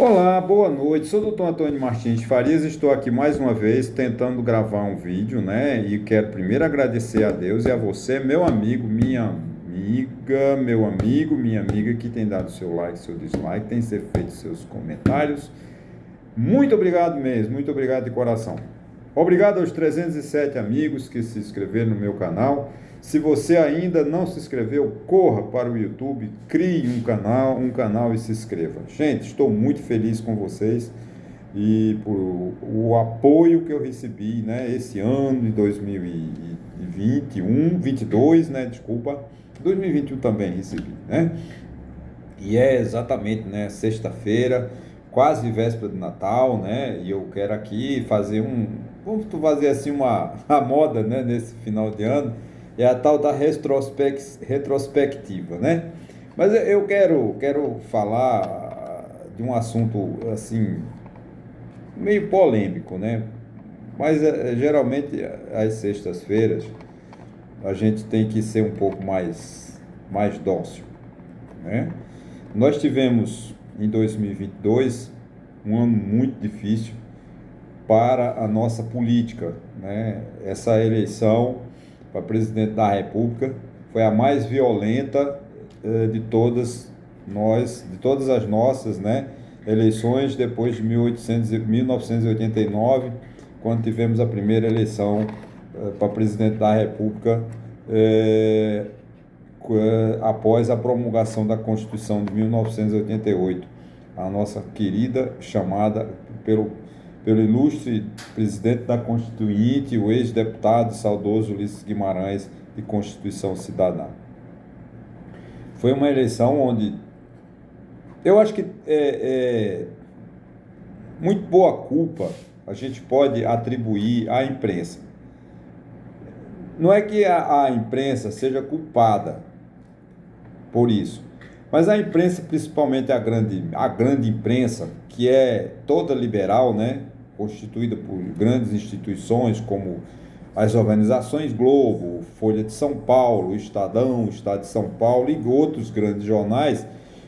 Olá, boa noite. Sou o Dr. Antônio Martins de Farias. Estou aqui mais uma vez tentando gravar um vídeo, né? E quero primeiro agradecer a Deus e a você, meu amigo, minha amiga que tem dado seu like, seu dislike, tem feito seus comentários. Muito obrigado mesmo, muito obrigado de coração. Obrigado aos 307 amigos que se inscreveram no meu canal. Se você ainda não se inscreveu, corra para o YouTube, crie um canal e se inscreva. Gente, estou muito feliz com vocês e por o apoio que eu recebi, né, esse ano de 2021, 22, né, desculpa, 2021 também recebi, né? E é exatamente, né, sexta-feira, quase véspera de Natal, né? E eu quero aqui fazer vamos fazer assim a moda, né, nesse final de ano, é a tal da retrospectiva, né? Mas eu quero falar de um assunto assim meio polêmico, né? Mas geralmente às sextas-feiras a gente tem que ser um pouco mais dócil, né? Nós tivemos em 2022 um ano muito difícil para a nossa política, né? Essa eleição para presidente da República foi a mais violenta de todas as nossas, né, eleições depois de 1989, quando tivemos a primeira eleição para presidente da República, após a promulgação da Constituição de 1988, a nossa querida chamada pelo ilustre presidente da Constituinte, o ex-deputado saudoso Ulisses Guimarães, de Constituição Cidadã. Foi uma eleição onde eu acho que muito boa culpa a gente pode atribuir à imprensa. Não é que a imprensa seja culpada por isso, mas a imprensa, principalmente a grande imprensa, que é toda liberal, né, constituída por grandes instituições como as organizações Globo, Folha de São Paulo, Estadão, Estado de São Paulo e outros grandes jornais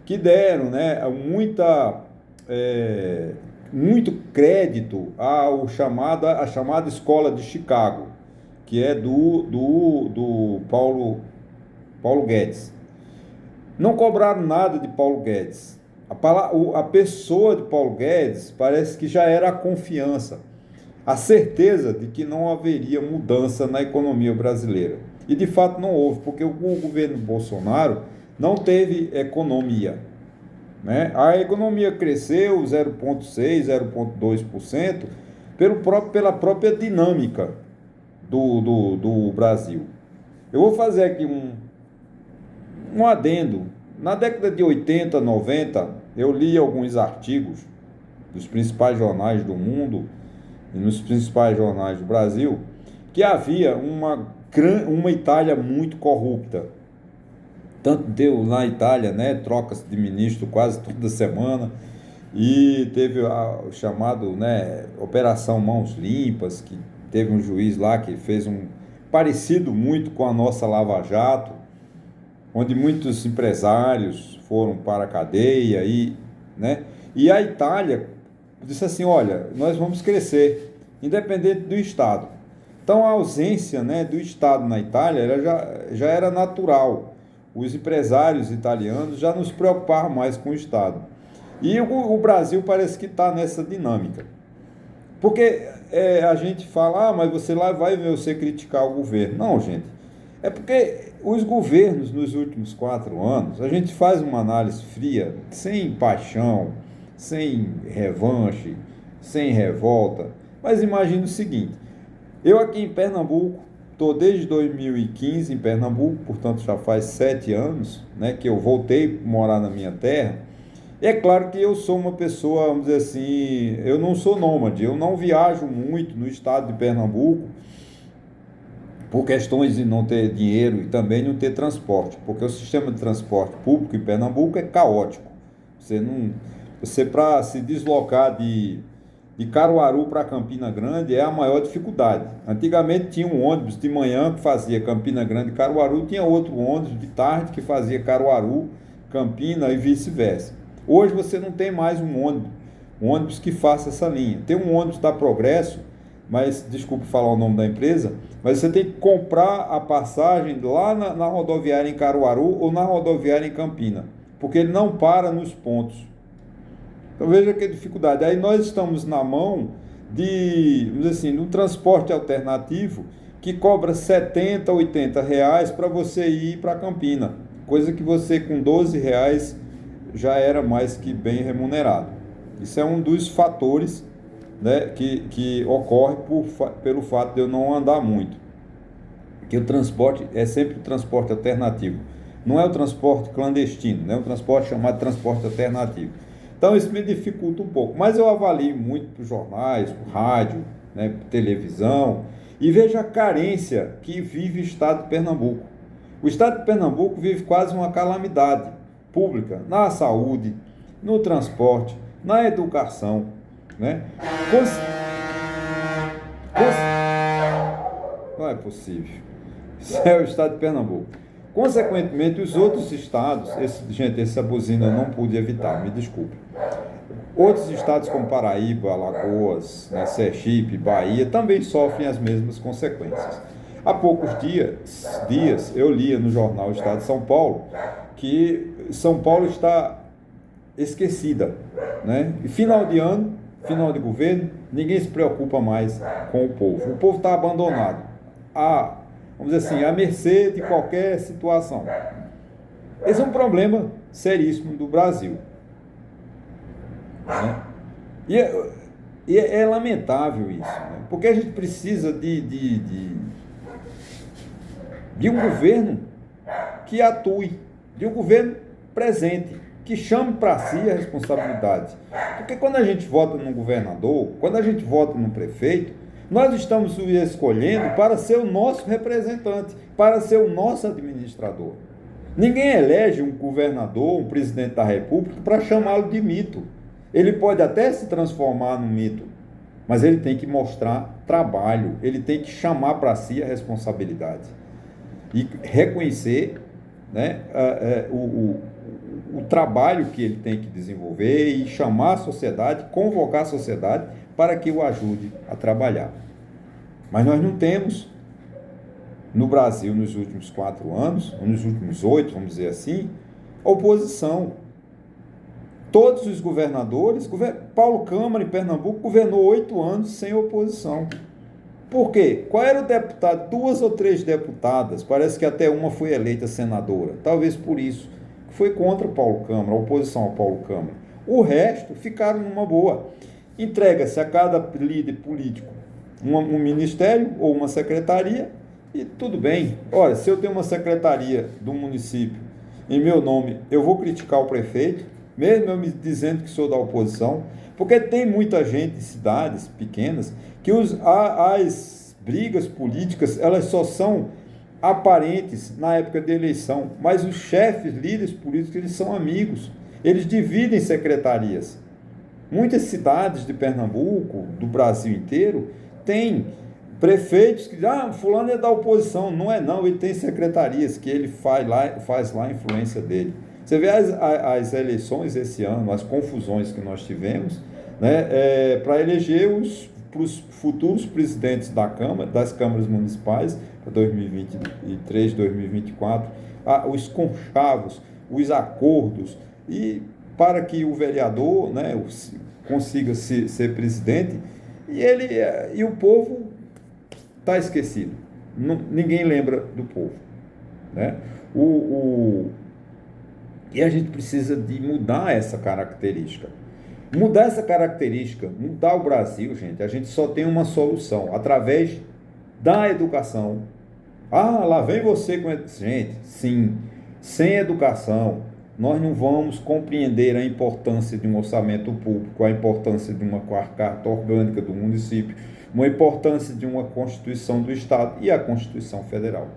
que deram, né, muito crédito à chamada Escola de Chicago, que é do Paulo Guedes. Não cobraram nada de Paulo Guedes. A pessoa de Paulo Guedes parece que já era a confiança, a certeza de que não haveria mudança na economia brasileira. E de fato não houve, porque o governo Bolsonaro não teve economia, né? A economia cresceu 0,6%, 0,2% pela própria dinâmica do Brasil. Eu vou fazer aqui um adendo. Na década de 80, 90, eu li alguns artigos dos principais jornais do mundo e nos principais jornais do Brasil que havia uma Itália muito corrupta. Tanto deu na Itália, né, trocas de ministro quase toda semana, e teve o chamado, né, Operação Mãos Limpas, que teve um juiz lá que fez um parecido muito com a nossa Lava Jato, onde muitos empresários foram para a cadeia, né? E a Itália disse assim, olha, nós vamos crescer, independente do Estado. Então a ausência, né, do Estado na Itália já era natural. Os empresários italianos já não se preocupavam mais com o Estado. E o Brasil parece que está nessa dinâmica. Porque a gente fala, mas você lá vai ver você criticar o governo. Não, gente. É porque os governos nos últimos 4 anos, a gente faz uma análise fria, sem paixão, sem revanche, sem revolta. Mas imagine o seguinte, eu aqui em Pernambuco, estou desde 2015 em Pernambuco, portanto já faz 7 anos, né, que eu voltei a morar na minha terra. É claro que eu sou uma pessoa, vamos dizer assim, eu não sou nômade, eu não viajo muito no estado de Pernambuco, por questões de não ter dinheiro e também não ter transporte, porque o sistema de transporte público em Pernambuco é caótico. Você para se deslocar de Caruaru para Campina Grande é a maior dificuldade. Antigamente tinha um ônibus de manhã que fazia Campina Grande e Caruaru, tinha outro ônibus de tarde que fazia Caruaru, Campina e vice-versa. Hoje você não tem mais um ônibus um ônibus que faça essa linha. Tem um ônibus da Progresso, mas, desculpe falar o nome da empresa, mas você tem que comprar a passagem lá na rodoviária em Caruaru ou na rodoviária em Campina, porque ele não para nos pontos. Então veja que dificuldade. Aí nós estamos na mão vamos dizer assim, de um transporte alternativo que cobra 70, 80 reais para você ir para Campina, coisa que você com 12 reais já era mais que bem remunerado. Isso é um dos fatores, né, que ocorre pelo fato de eu não andar muito. Que o transporte é sempre o transporte alternativo. Não é o transporte clandestino, né? É um transporte chamado transporte alternativo. Então isso me dificulta um pouco. Mas eu avalio muito para os jornais, por rádio, né, televisão, e vejo a carência que vive o estado de Pernambuco. O estado de Pernambuco vive quase uma calamidade pública na saúde, no transporte, na educação, né? Não é possível. Isso é o estado de Pernambuco. Consequentemente, os outros estados, gente, essa buzina eu não pude evitar, me desculpe. Outros estados como Paraíba, Alagoas, né, Sergipe, Bahia, também sofrem as mesmas consequências. Há poucos dias eu lia no jornal Estado de São Paulo que São Paulo está esquecida, né? E final de ano, final de governo, ninguém se preocupa mais com o povo. O povo está abandonado, vamos dizer assim, à mercê de qualquer situação. Esse é um problema seríssimo do Brasil, né? É lamentável isso, né? Porque a gente precisa de um governo que atue, de um governo presente, que chame para si a responsabilidade. Porque quando a gente vota num governador, quando a gente vota num prefeito, nós estamos escolhendo para ser o nosso representante, para ser o nosso administrador. Ninguém elege um governador, um presidente da República, para chamá-lo de mito. Ele pode até se transformar num mito, mas ele tem que mostrar trabalho, ele tem que chamar para si a responsabilidade e reconhecer, né, o trabalho que ele tem que desenvolver e chamar a sociedade, convocar a sociedade para que o ajude a trabalhar. Mas nós não temos, no Brasil, nos últimos 4 anos, ou nos últimos 8, vamos dizer assim, oposição. Todos os governadores, Paulo Câmara em Pernambuco governou 8 anos sem oposição. Por quê? Qual era o deputado? 2 ou 3 deputadas, parece que até uma foi eleita senadora, talvez por isso, foi contra Paulo Câmara, a oposição ao Paulo Câmara. O resto ficaram numa boa. Entrega-se a cada líder político um ministério ou uma secretaria e tudo bem. Olha, se eu tenho uma secretaria do município em meu nome, eu vou criticar o prefeito, mesmo eu me dizendo que sou da oposição, porque tem muita gente em cidades pequenas que as brigas políticas, elas só são aparentes na época da eleição, mas os chefes, líderes políticos, eles são amigos, eles dividem secretarias. Muitas cidades de Pernambuco, do Brasil inteiro, têm prefeitos que dizem, fulano é da oposição. Não é não, ele tem secretarias que ele faz lá a influência dele. Você vê as eleições esse ano, as confusões que nós tivemos, né, para eleger os futuros presidentes das câmaras municipais, para 2023, 2024, os conchavos, os acordos, e para que o vereador, né, consiga ser presidente, e o povo está esquecido. Ninguém lembra do povo, né? E a gente precisa de mudar essa característica. Mudar essa característica, mudar o Brasil, gente, a gente só tem uma solução, através da educação. Lá vem você com... Gente, sim, sem educação, nós não vamos compreender a importância de um orçamento público, a importância de uma carta orgânica do município, a importância de uma Constituição do Estado e a Constituição Federal.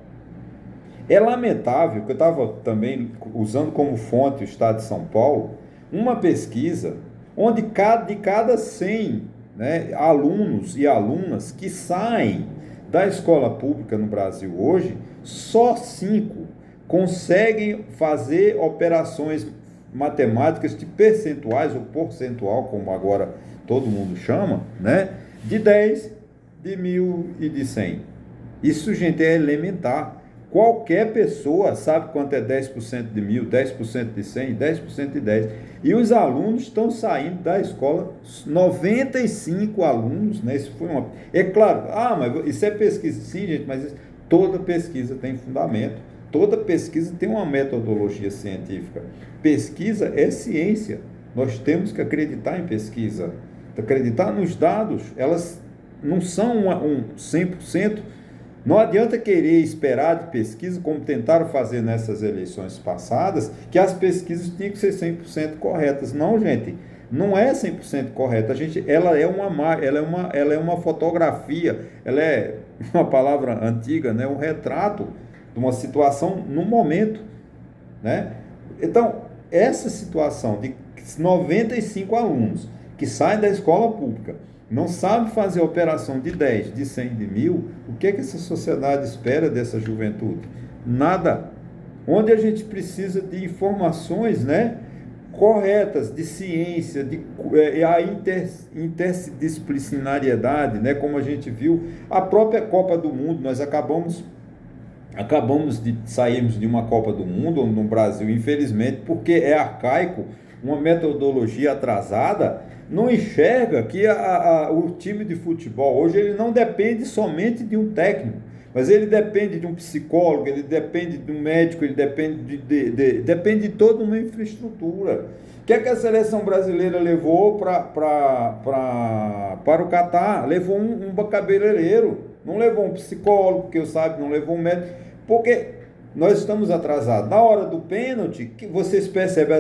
É lamentável que eu estava também usando como fonte o Estado de São Paulo, uma pesquisa onde de cada 100, né, alunos e alunas que saem da escola pública no Brasil hoje, só 5 conseguem fazer operações matemáticas de percentuais, ou percentual, como agora todo mundo chama, né? De 10, de 1.000 e de 100. Isso, gente, é elementar. Qualquer pessoa sabe quanto é 10% de 1.000, 10% de 100, 10% de 10. E os alunos estão saindo da escola, 95 alunos, né? Isso foi uma... É claro, mas isso é pesquisa. Sim, gente, mas toda pesquisa tem fundamento. Toda pesquisa tem uma metodologia científica. Pesquisa é ciência. Nós temos que acreditar em pesquisa. Acreditar nos dados. Elas não são um 100%. Não adianta querer esperar de pesquisa, como tentaram fazer nessas eleições passadas, que as pesquisas tinham que ser 100% corretas. Não, gente, não é 100% correta. Ela é uma fotografia, ela é uma palavra antiga, né? Um retrato de uma situação no momento, né? Então, essa situação de 95 alunos que saem da escola pública, não sabe fazer operação de 10, de 100, de 1.000, o que essa sociedade espera dessa juventude? Nada. Onde a gente precisa de informações, né, corretas, de ciência, a interdisciplinariedade, né, como a gente viu, a própria Copa do Mundo, nós acabamos de sairmos de uma Copa do Mundo no Brasil, infelizmente, porque é arcaico, uma metodologia atrasada, não enxerga que o time de futebol hoje ele não depende somente de um técnico, mas ele depende de um psicólogo, ele depende de um médico, ele depende depende de toda uma infraestrutura. O que é que a seleção brasileira levou para o Catar? Levou um cabeleireiro, não levou um psicólogo, que eu saiba, não levou um médico, porque nós estamos atrasados. Na hora do pênalti, que vocês percebem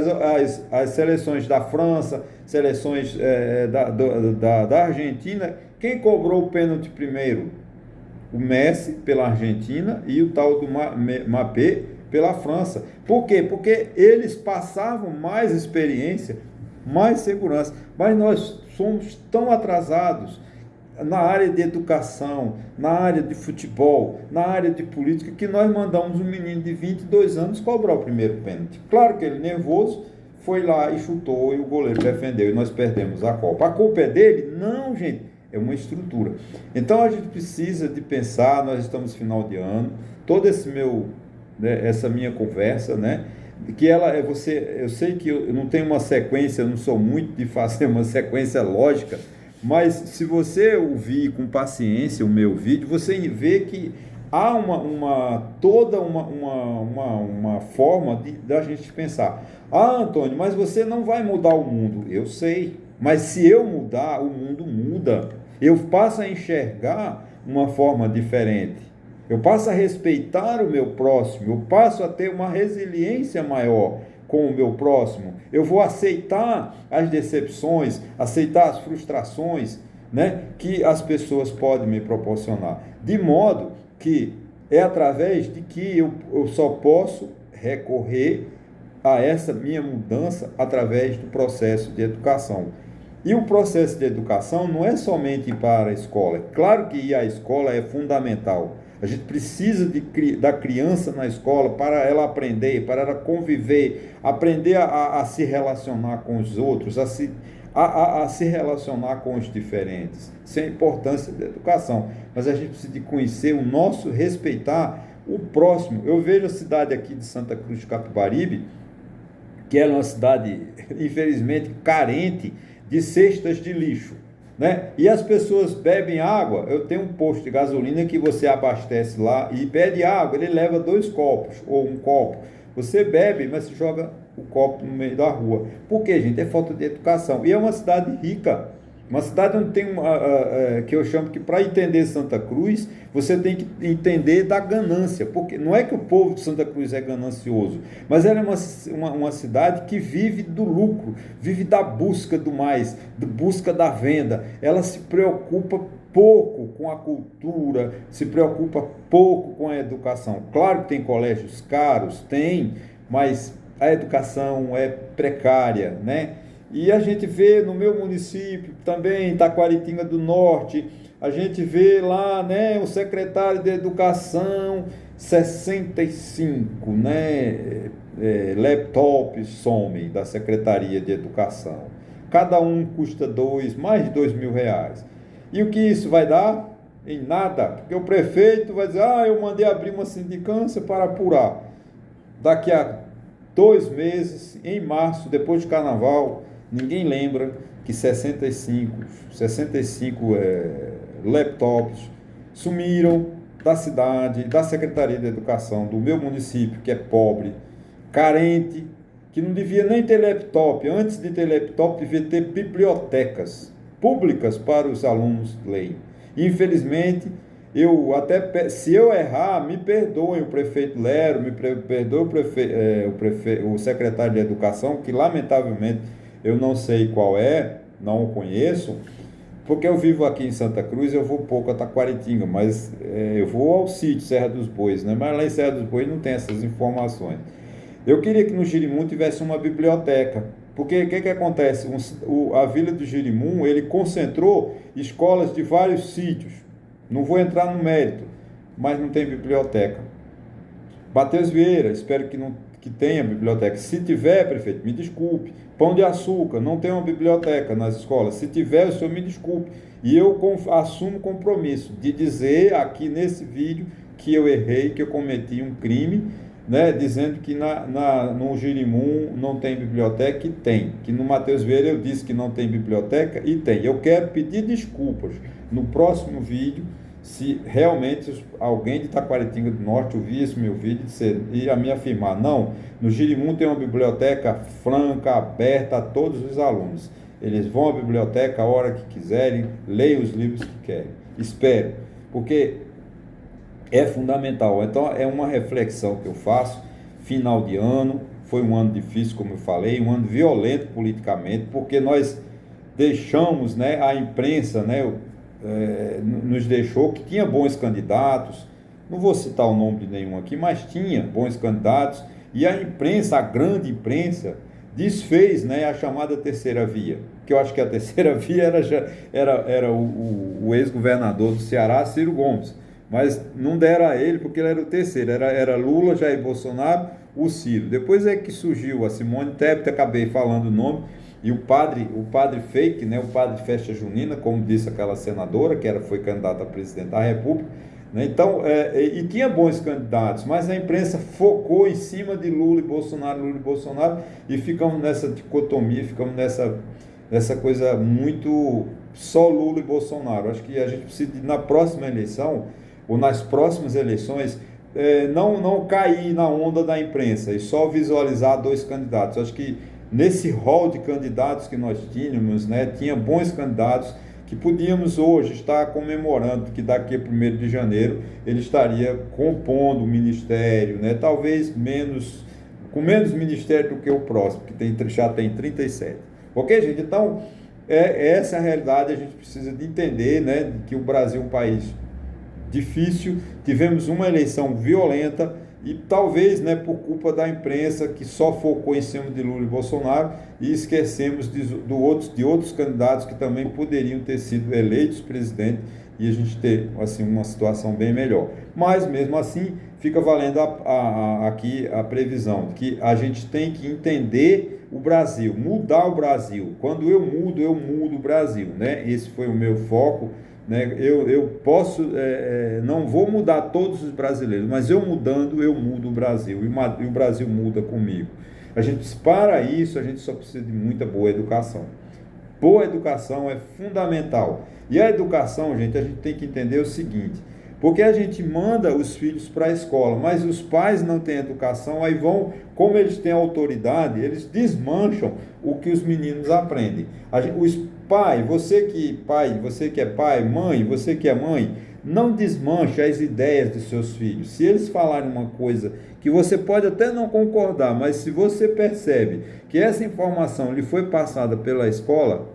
as seleções da França, seleções da Argentina, quem cobrou o pênalti primeiro? O Messi pela Argentina e o tal do Mbappé pela França. Por quê? Porque eles passavam mais experiência, mais segurança. Mas nós somos tão atrasados na área de educação, na área de futebol, na área de política, que nós mandamos um menino de 22 anos cobrar o primeiro pênalti. Claro que ele, nervoso, foi lá e chutou, e o goleiro defendeu, e nós perdemos a Copa. A culpa é dele? Não, gente, é uma estrutura. Então a gente precisa de pensar, nós estamos no final de ano, todo essa minha conversa, né, que eu sei que eu não tenho uma sequência, eu não sou muito de fazer uma sequência lógica, mas se você ouvir com paciência o meu vídeo, você vê que há toda uma forma da gente pensar. Antônio, mas você não vai mudar o mundo. Eu sei, mas se eu mudar, o mundo muda. Eu passo a enxergar uma forma diferente. Eu passo a respeitar o meu próximo. Eu passo a ter uma resiliência maior com o meu próximo. Eu vou aceitar as decepções, aceitar as frustrações, né, que as pessoas podem me proporcionar. De modo que é através de que eu só posso recorrer a essa minha mudança através do processo de educação. E o processo de educação não é somente ir para a escola. É claro que ir à escola é fundamental. A gente precisa da criança na escola para ela aprender, para ela conviver, aprender a se relacionar com os outros, a se relacionar com os diferentes. Isso é a importância da educação. Mas a gente precisa de conhecer o nosso, respeitar o próximo. Eu vejo a cidade aqui de Santa Cruz de Capibaribe, que é uma cidade, infelizmente, carente de cestas de lixo, né? E as pessoas bebem água. Eu tenho um posto de gasolina que você abastece lá e pede água, ele leva 2 copos ou um copo. Você bebe, mas você joga o copo no meio da rua. Por quê, gente? É falta de educação. E é uma cidade rica, uma cidade onde tem que eu chamo que, para entender Santa Cruz, você tem que entender da ganância, porque não é que o povo de Santa Cruz é ganancioso, mas ela é uma cidade que vive do lucro, vive da busca do mais, da busca da venda. Ela se preocupa pouco com a cultura, se preocupa pouco com a educação. Claro que tem colégios caros, tem, mas a educação é precária, né? E a gente vê no meu município, também, Taquaritinga do Norte, a gente vê lá, né, o secretário de Educação, 65, né, laptops somem da Secretaria de Educação. Cada um custa mais de R$ 2.000. E o que isso vai dar? Em nada, porque o prefeito vai dizer, eu mandei abrir uma sindicância para apurar. Daqui a 2 meses, em março, depois de carnaval, ninguém lembra que 65 laptops sumiram da cidade, da Secretaria de Educação, do meu município, que é pobre, carente, que não devia nem ter laptop. Antes de ter laptop, devia ter bibliotecas públicas para os alunos lerem. Infelizmente, se eu errar, me perdoem o prefeito Lero, me perdoe o secretário de Educação, que lamentavelmente eu não sei qual é, não o conheço, porque eu vivo aqui em Santa Cruz, eu vou pouco a Taquaritinga, mas eu vou ao sítio Serra dos Bois, né? Mas lá em Serra dos Bois não tem essas informações. Eu queria que no Jerimum tivesse uma biblioteca, porque o que acontece? A Vila do Jerimum, ele concentrou escolas de vários sítios. Não vou entrar no mérito, mas não tem biblioteca. Mateus Vieira, espero que tenha biblioteca. Se tiver, prefeito, me desculpe. Pão de Açúcar, não tem uma biblioteca nas escolas. Se tiver, o senhor me desculpe. E eu assumo o compromisso de dizer aqui nesse vídeo que eu errei, que eu cometi um crime, né, dizendo que no Jerimum não tem biblioteca, e tem. Que no Mateus Vieira eu disse que não tem biblioteca, e tem. Eu quero pedir desculpas no próximo vídeo, se realmente alguém de Taquaritinga do Norte ouvir esse meu vídeo e a me afirmar, não, no Jerimum tem uma biblioteca franca, aberta a todos os alunos. Eles vão à biblioteca a hora que quiserem, leiam os livros que querem. Espero, porque é fundamental. Então, é uma reflexão que eu faço. Final de ano, foi um ano difícil, como eu falei, um ano violento politicamente, porque nós deixamos, né, a imprensa, né, nos deixou que tinha bons candidatos, não vou citar o nome de nenhum aqui, mas tinha bons candidatos, e a imprensa, a grande imprensa, desfez, né, a chamada terceira via, que eu acho que a terceira via era o ex-governador do Ceará, Ciro Gomes, mas não deram a ele porque ele era o terceiro, era Lula, Jair Bolsonaro, o Ciro. Depois é que surgiu a Simone Tebet, acabei falando o nome, e o padre fake, né, o padre festa junina, como disse aquela senadora, que foi candidata a presidente da República, né? Então, e tinha bons candidatos, mas a imprensa focou em cima de Lula e Bolsonaro, e ficamos nessa dicotomia, ficamos nessa coisa muito só Lula e Bolsonaro. Acho que a gente precisa, na próxima eleição, ou nas próximas eleições, não cair na onda da imprensa e só visualizar dois candidatos. Acho que nesse rol de candidatos que nós tínhamos, né, tinha bons candidatos que podíamos hoje estar comemorando que daqui a 1º de janeiro ele estaria compondo o ministério, né, talvez com menos ministério do que o próximo, que já tem 37. Ok, gente? Então, essa é a realidade. A gente precisa de entender, né, que o Brasil é um país difícil, tivemos uma eleição violenta, e talvez, né, por culpa da imprensa que só focou em cima de Lula e Bolsonaro, e esquecemos de outros candidatos que também poderiam ter sido eleitos presidente, e a gente ter assim, uma situação bem melhor. Mas mesmo assim fica valendo aqui a previsão que a gente tem que entender o Brasil, mudar o Brasil. Quando eu mudo o Brasil, né? Esse foi o meu foco. Né? Eu posso, não vou mudar todos os brasileiros, mas eu mudando, eu mudo o Brasil, e o Brasil muda comigo. Para isso, a gente só precisa de muita boa educação. Boa educação é fundamental. E a educação, gente, a gente tem que entender o seguinte, porque a gente manda os filhos para a escola, mas os pais não têm educação, aí vão, como eles têm autoridade, eles desmancham o que os meninos aprendem. Você que é pai, mãe, você que é mãe, não desmanche as ideias de seus filhos. Se eles falarem uma coisa que você pode até não concordar, mas se você percebe que essa informação lhe foi passada pela escola,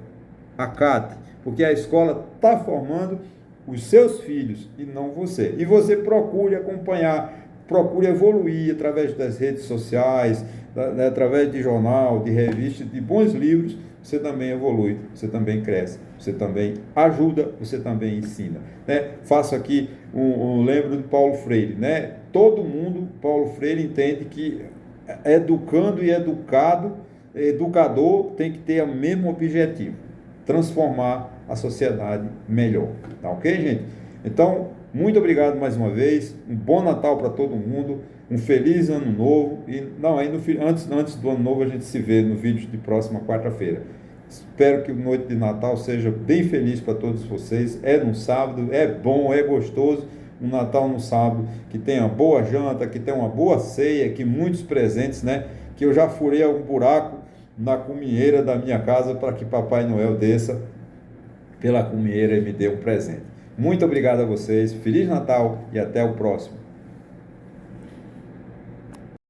acate, porque a escola está formando os seus filhos e não você. E você procure acompanhar, procure evoluir através das redes sociais, através de jornal, de revista, de bons livros. Você também evolui, você também cresce, você também ajuda, você também ensina. Né? Faço aqui lembro de Paulo Freire. Né? Todo mundo, Paulo Freire, entende que educando e educador tem que ter o mesmo objetivo: transformar a sociedade melhor. Tá ok, gente? Então, muito obrigado mais uma vez. Um bom Natal para todo mundo. Um feliz ano novo. E não, aí antes do ano novo a gente se vê no vídeo de próxima quarta-feira. Espero que a noite de Natal seja bem feliz para todos vocês. É no sábado, é bom, é gostoso. Um Natal no sábado, que tenha uma boa janta, que tenha uma boa ceia, que muitos presentes, né? Que eu já furei algum buraco na cumieira da minha casa para que Papai Noel desça pela cumieira e me dê um presente. Muito obrigado a vocês. Feliz Natal e até o próximo.